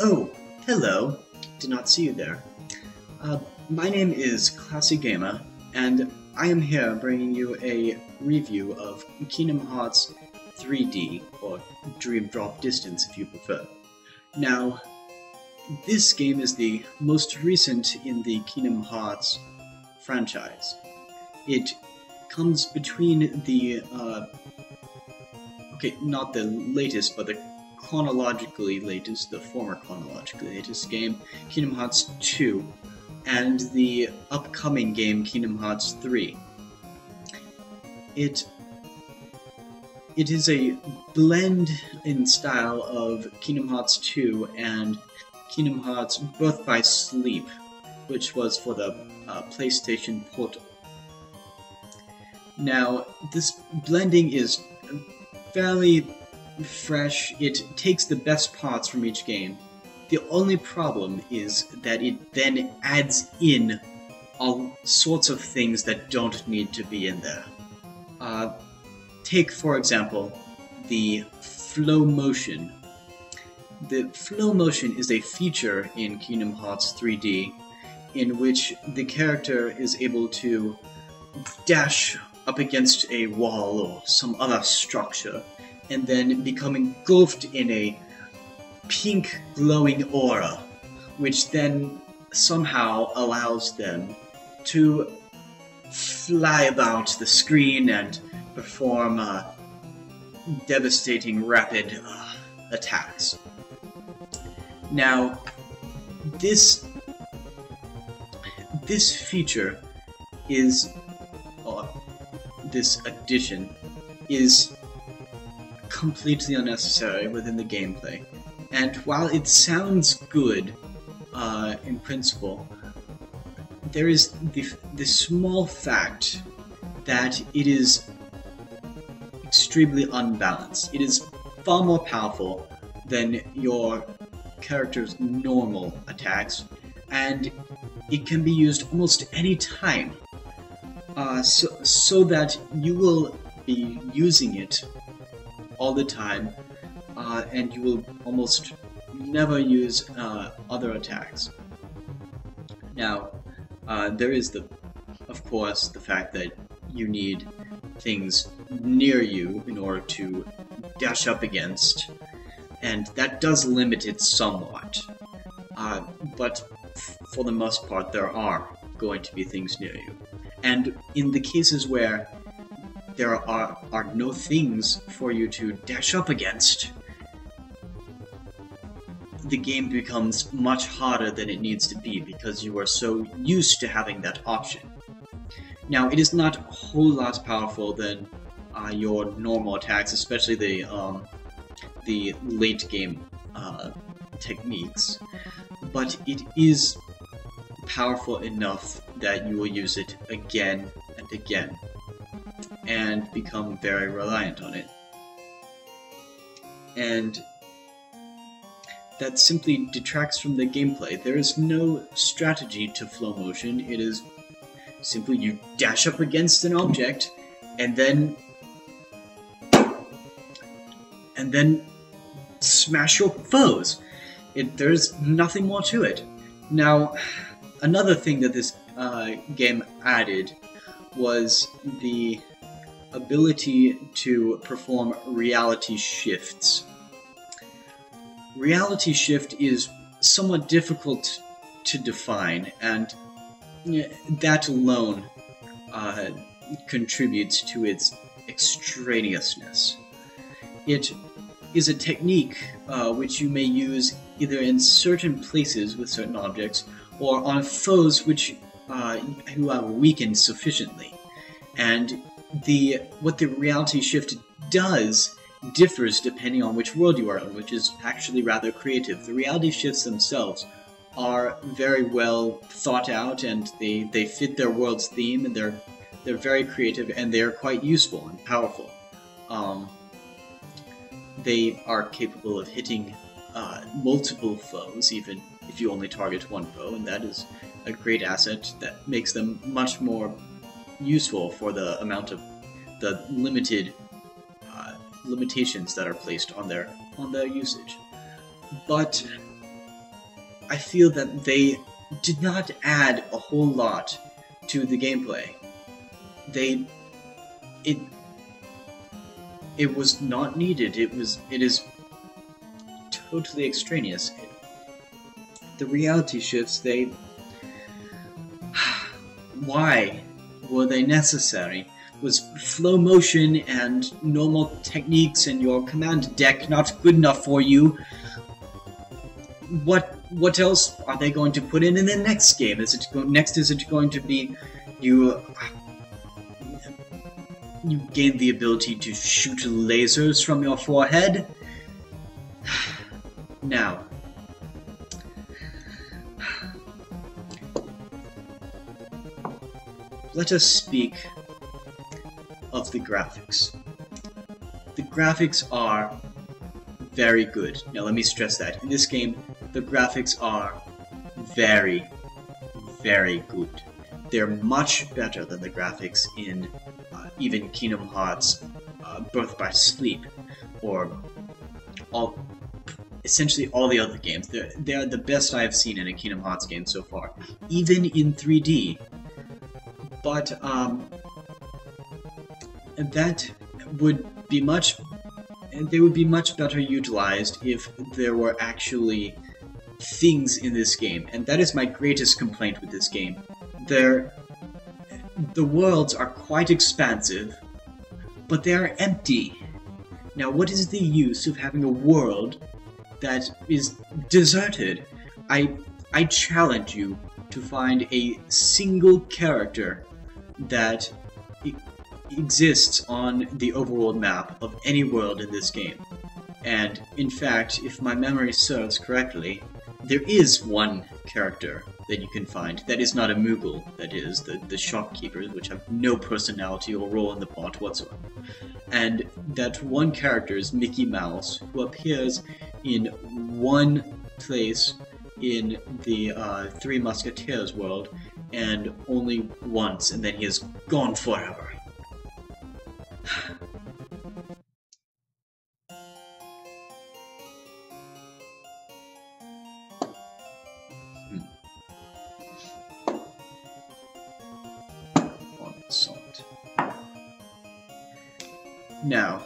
Oh, hello. Did not see you there. My name is Classy Gamer, and I am here bringing you a review of Kingdom Hearts 3D, or Dream Drop Distance if you prefer. Now, this game is the most recent in the Kingdom Hearts franchise. It comes between the, not the latest, but the chronologically latest, the former chronologically latest game, Kingdom Hearts 2, and the upcoming game, Kingdom Hearts 3. It is a blend in style of Kingdom Hearts 2 and Kingdom Hearts Birth by Sleep, which was for the PlayStation Portal. Now, this blending is fairly fresh. It takes the best parts from each game. The only problem is that it then adds in all sorts of things that don't need to be in there. Take, for example, the flow motion. The flow motion is a feature in Kingdom Hearts 3D in which the character is able to dash up against a wall or some other structure and then become engulfed in a pink glowing aura, which then somehow allows them to fly about the screen and perform devastating rapid attacks. Now, this feature is, this addition is completely unnecessary within the gameplay. And while it sounds good in principle, there is the small fact that it is extremely unbalanced. It is far more powerful than your character's normal attacks, and it can be used almost any time, so that you will be using it all the time, and you will almost never use other attacks. Now, there is of course, the fact that you need things near you in order to dash up against, and that does limit it somewhat. But for the most part, there are going to be things near you. And in the cases where there are no things for you to dash up against, the game becomes much harder than it needs to be because you are so used to having that option. Now, it is not a whole lot powerful than your normal attacks, especially the late game techniques, but it is powerful enough that you will use it again and again and become very reliant on it. And that simply detracts from the gameplay. There is no strategy to flow motion. It is simply you dash up against an object and then smash your foes. There's nothing more to it. Now, another thing that this game added was the ability to perform reality shifts. Reality shift is somewhat difficult to define, and that alone contributes to its extraneousness. It is a technique which you may use either in certain places with certain objects or on foes who are weakened sufficiently. And what the reality shift does differs depending on which world you are in, which is actually rather creative. The reality shifts themselves are very well thought out, and they fit their world's theme, and they're very creative, and they're quite useful and powerful. They are capable of hitting multiple foes, even if you only target one foe, and that is a great asset that makes them much more useful for the amount of the limitations that are placed on their usage. But I feel that they did not add a whole lot to the gameplay. It was not needed. It is totally extraneous. The reality shifts, why were they necessary? Was flow motion and normal techniques and your command deck not good enough for you? What else are they going to put in the next game? Is it going to be you gain the ability to shoot lasers from your forehead? Now, let us speak of the graphics. The graphics are very good. Now let me stress that. In this game, the graphics are very, very good. They're much better than the graphics in even Kingdom Hearts Birth by Sleep, or essentially all the other games. They're the best I have seen in a Kingdom Hearts game so far, even in 3D. But that would be they would be much better utilized if there were actually things in this game, and that is my greatest complaint with this game. The worlds are quite expansive, but they are empty. Now, what is the use of having a world that is deserted? I challenge you to find a single character that exists on the overworld map of any world in this game. And, in fact, if my memory serves correctly, there is one character that you can find that is not a Moogle, that is, the shopkeepers, which have no personality or role in the plot whatsoever. And that one character is Mickey Mouse, who appears in one place in the Three Musketeers world, and only once, and then he is gone forever. Salt. Now,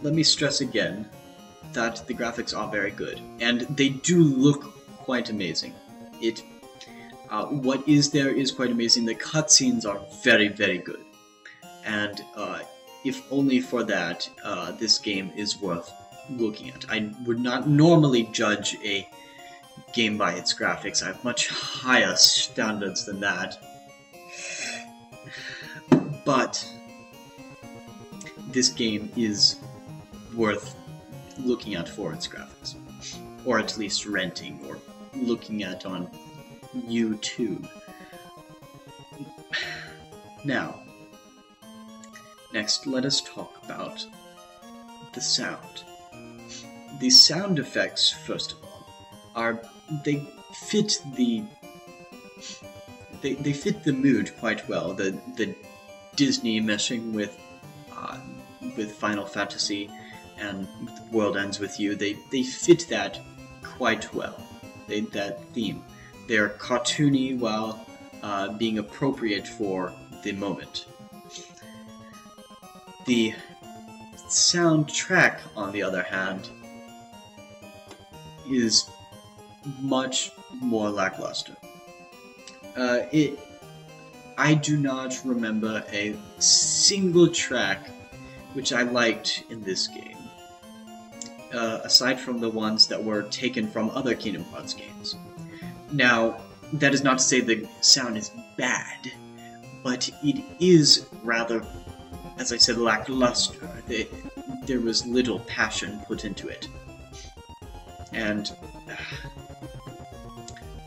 let me stress again that the graphics are very good, and they do look quite amazing. What is there is quite amazing. The cutscenes are very, very good, and if only for that, this game is worth looking at. I would not normally judge a game by its graphics. I have much higher standards than that. But this game is worth looking at for its graphics. Or at least renting, or looking at on YouTube. Now, next let us talk about the sound. The sound effects, first of all, they fit the mood quite well. The Disney meshing with Final Fantasy and World Ends With You, they fit that quite well. That theme. They're cartoony while being appropriate for the moment. The soundtrack, on the other hand, is much more lackluster. I do not remember a single track which I liked in this game, aside from the ones that were taken from other Kingdom Hearts games. Now, that is not to say the sound is bad, but it is rather, as I said, lackluster. There was little passion put into it. And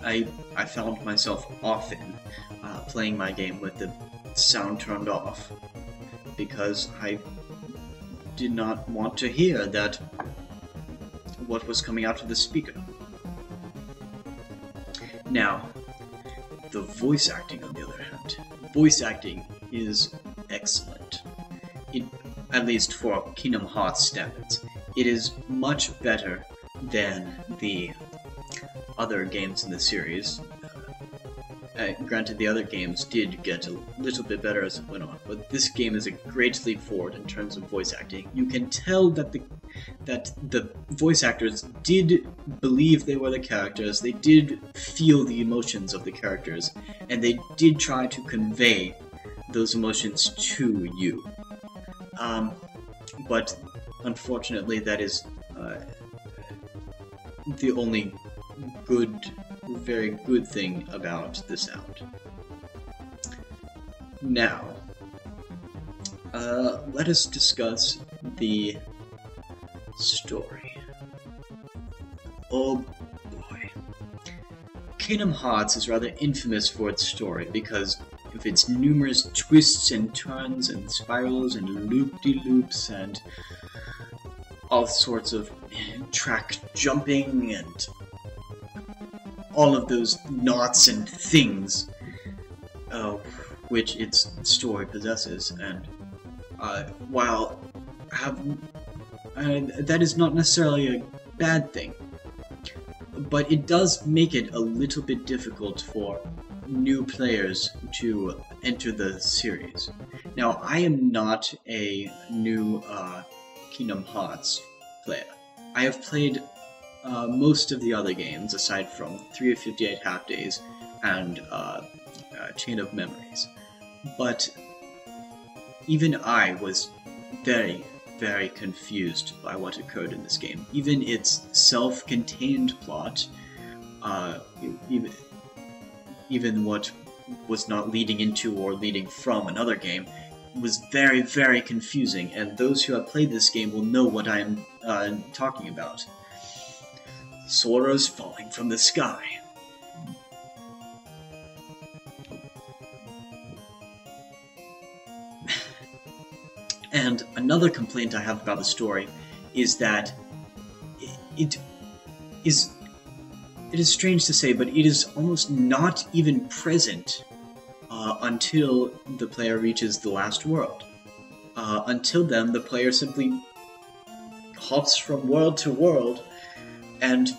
I found myself often playing my game with the sound turned off, because I did not want to hear what was coming out of the speaker. Now, the voice acting, on the other hand. Voice acting is excellent. At least for Kingdom Hearts standards. it is much better than the other games in the series. Granted, the other games did get a little bit better as it went on, but this game is a great leap forward in terms of voice acting. You can tell that the voice actors did believe they were the characters, they did feel the emotions of the characters, and they did try to convey those emotions to you. But unfortunately, that is the only very good thing about the sound. Now, let us discuss the story. Oh boy. Kingdom Hearts is rather infamous for its story because of its numerous twists and turns and spirals and loop-de-loops and all sorts of track jumping and all of those knots and things which its story possesses. And while that is not necessarily a bad thing, but it does make it a little bit difficult for new players to enter the series. Now, I am not a new Kingdom Hearts player. I have played most of the other games, aside from 3 of 58 Half Days and Chain of Memories. But even I was very, very confused by what occurred in this game. Even its self-contained plot, even what was not leading into or leading from another game, was very, very confusing, and those who have played this game will know what I am talking about. Sora's falling from the sky. And another complaint I have about the story is that it is strange to say, but it is almost not even present until the player reaches the last world. Until then, the player simply hops from world to world and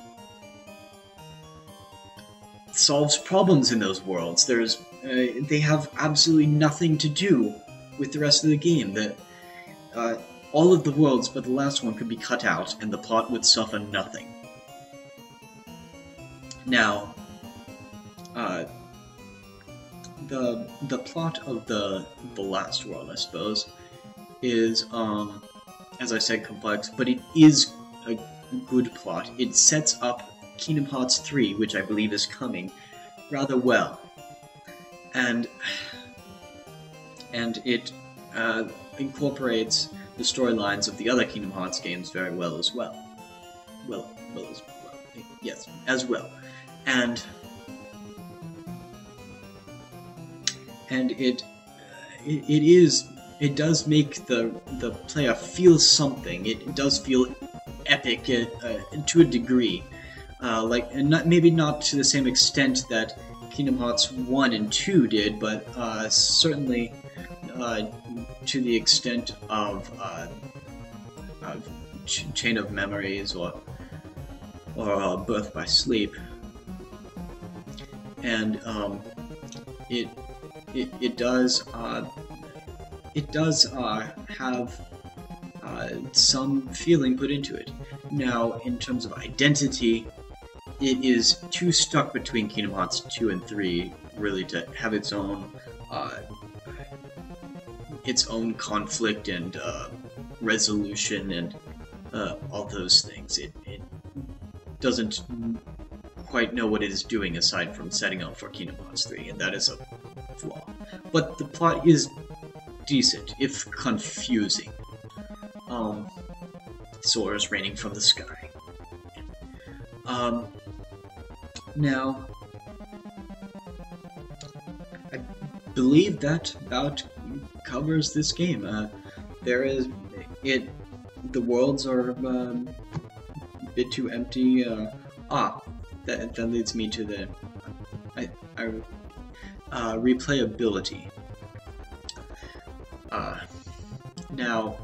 solves problems in those worlds. They have absolutely nothing to do with the rest of the game. All of the worlds but the last one could be cut out, and the plot would suffer nothing. Now, the plot of the last world, I suppose, is, as I said, complex, but it is a good plot. It sets up Kingdom Hearts 3, which I believe is coming, rather well. And it incorporates the storylines of the other Kingdom Hearts games very well as well. Yes, as well. And it does make the player feel something. It does feel epic to a degree, maybe not to the same extent that Kingdom Hearts 1 and 2 did, but certainly to the extent of Chain of Memories or Birth by Sleep. And it does have some feeling put into it. Now, in terms of identity, it is too stuck between Kingdom Hearts 2 and 3, really, to have its own conflict and resolution and all those things. It doesn't quite know what it is doing aside from setting up for Kingdom Hearts 3, and that is a flaw. But the plot is decent, if confusing. Sora's raining from the sky. Now, I believe that about covers this game. The worlds are a bit too empty. That leads me to the replayability. Now,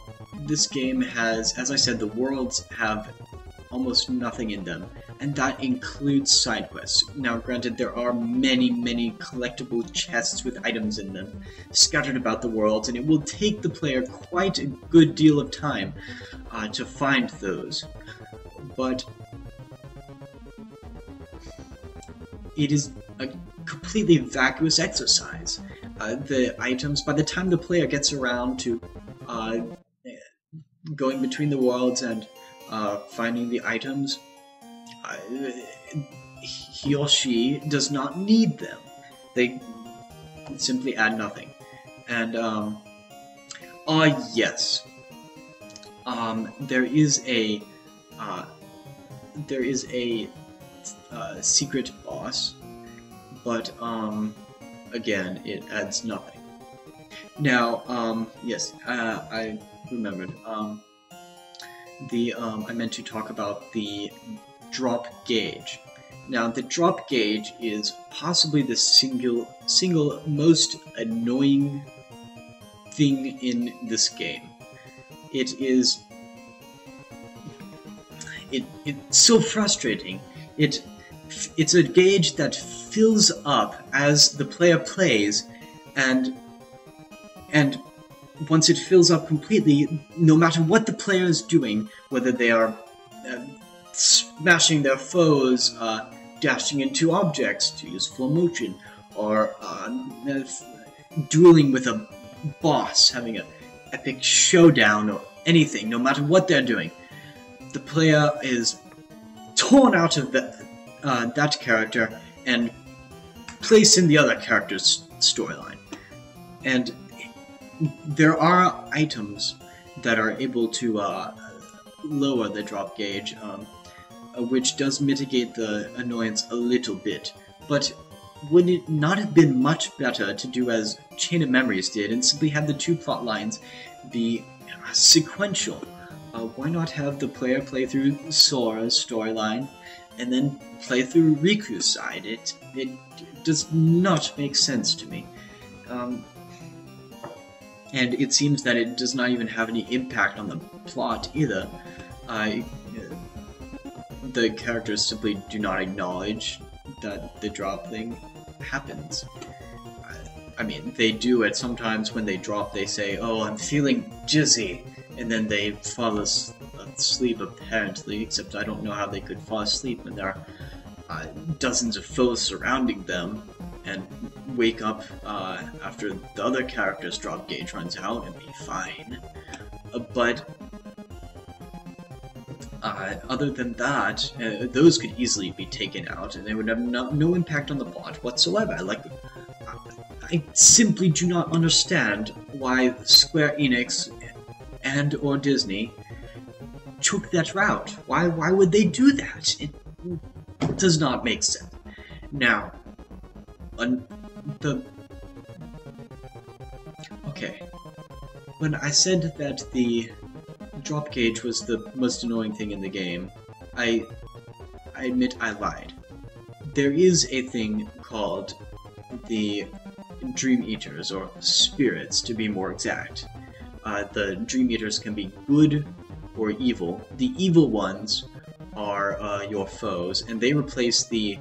this game has, as I said, the worlds have almost nothing in them, and that includes side quests. Now, granted, there are many, many collectible chests with items in them scattered about the world, and it will take the player quite a good deal of time to find those. But it is a completely vacuous exercise. The items, by the time the player gets around to going between the worlds and finding the items, he or she does not need them. They simply add nothing. And, yes. There is a secret boss, but, again, it adds nothing. Now, yes, I remembered. I meant to talk about the drop gauge. Now, the drop gauge is possibly the single most annoying thing in this game. It's so frustrating. It's a gauge that fills up as the player plays, and once it fills up completely, no matter what the player is doing, whether they are smashing their foes, dashing into objects to use flow motion, or dueling with a boss, having an epic showdown, or anything, no matter what they're doing, the player is torn out of that character and placed in the other character's storyline. And there are items that are able to lower the drop gauge, which does mitigate the annoyance a little bit. But would it not have been much better to do as Chain of Memories did and simply have the two plot lines be sequential? Why not have the player play through Sora's storyline and then play through Riku's side? It does not make sense to me. And it seems that it does not even have any impact on the plot either. The characters simply do not acknowledge that the drop thing happens. I mean, they do it sometimes when they drop, they say, "Oh, I'm feeling dizzy," and then they fall asleep apparently, except I don't know how they could fall asleep when there are dozens of foes surrounding them, and wake up after the other character's drop gauge runs out and be fine. But other than that, those could easily be taken out, and they would have no impact on the plot whatsoever. Like, I simply do not understand why Square Enix and or Disney took that route. Why would they do that? It does not make sense. Now, okay, when I said that the drop gauge was the most annoying thing in the game, I admit I lied. There is a thing called the Dream Eaters, or spirits to be more exact. The Dream Eaters can be good or evil. The evil ones are your foes, and they replace the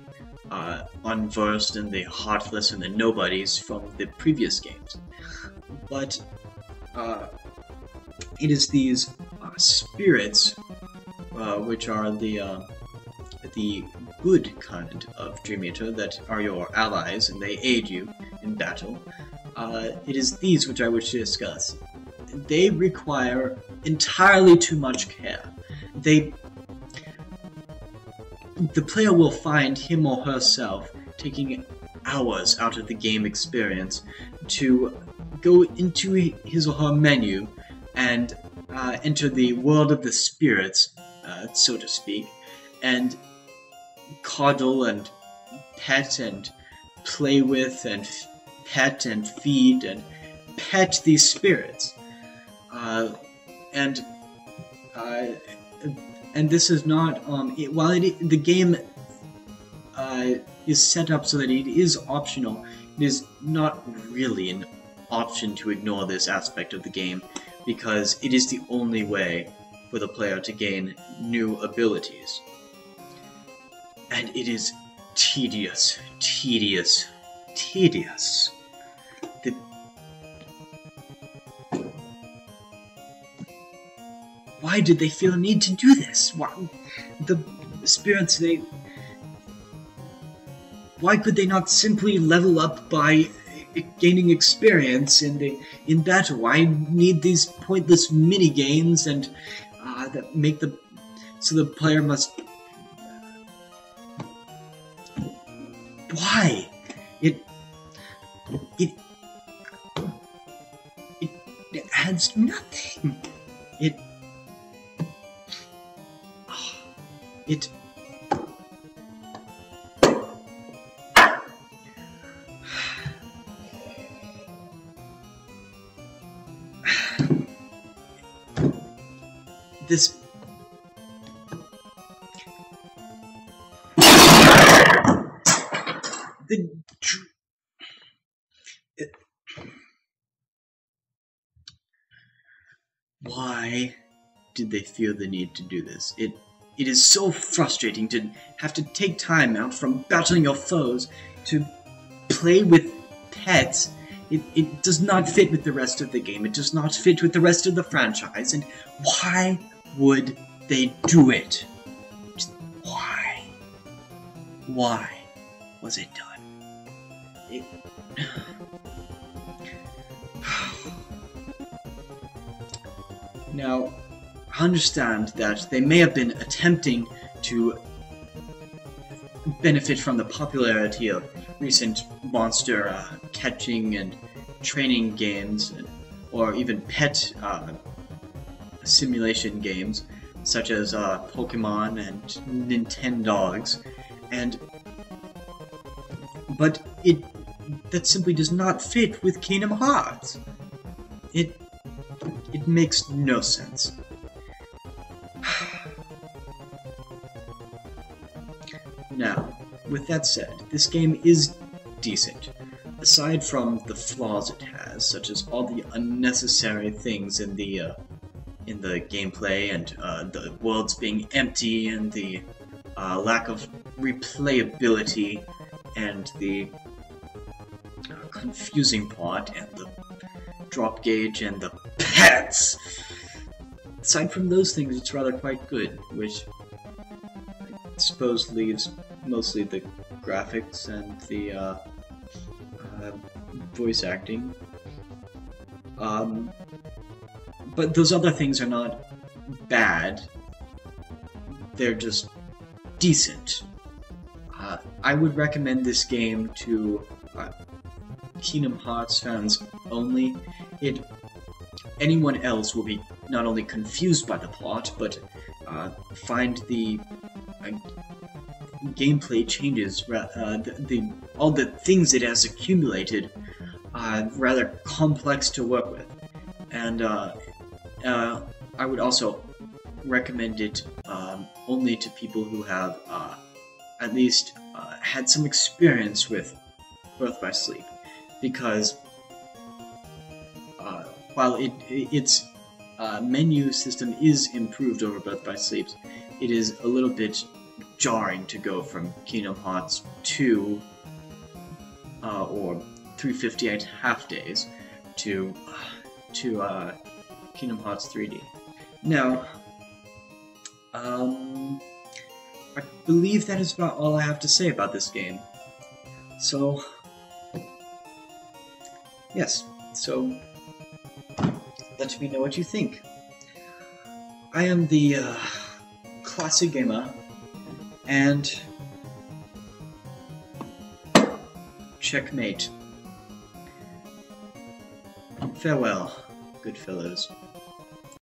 unversed and the heartless and the nobodies from the previous games. But it is these spirits, which are the good kind of Dream Eater, that are your allies, and they aid you in battle. It is these which I wish to discuss. They require entirely too much care. The player will find him or herself taking hours out of the game experience to go into his or her menu and enter the world of the spirits, so to speak, and coddle and pet and play with and pet and feed and pet these spirits. And this is not, while the game is set up so that it is optional, it is not really an option to ignore this aspect of the game. because it is the only way for the player to gain new abilities. And it is tedious, tedious, tedious. Why did they feel a need to do this? Why, the spirits, why could they not simply level up by gaining experience in battle? Why need these pointless mini games and that make so the player must? Why? It adds nothing. This why did they feel the need to do this? It is so frustrating to have to take time out from battling your foes to play with pets. It does not fit with the rest of the game. It does not fit with the rest of the franchise. And why would they do it? Just why? Why was it done? Now, I understand that they may have been attempting to benefit from the popularity of recent monster catching and training games, or even pet simulation games, such as Pokemon and Nintendogs, but that simply does not fit with Kingdom Hearts. It makes no sense. Now, with that said, this game is decent. Aside from the flaws it has, such as all the unnecessary things in the gameplay and the worlds being empty and the lack of replayability and the confusing plot and the drop gauge and the pets. Aside from those things, it's rather quite good, which I suppose leaves mostly the graphics and the voice acting. But those other things are not bad. They're just decent. I would recommend this game to Kingdom Hearts fans only. Anyone else will be not only confused by the plot, but find the gameplay changes, all the things it has accumulated, rather complex to work with. And I would also recommend it only to people who have at least had some experience with Birth by Sleep, because while its menu system is improved over Birth by Sleep, it is a little bit jarring to go from Kingdom Hearts 2 or 358 Half Days to Kingdom Hearts 3D. Now, I believe that is about all I have to say about this game. So, yes, so let me know what you think. I am the Classic Gamer, and checkmate. Farewell, good fellows.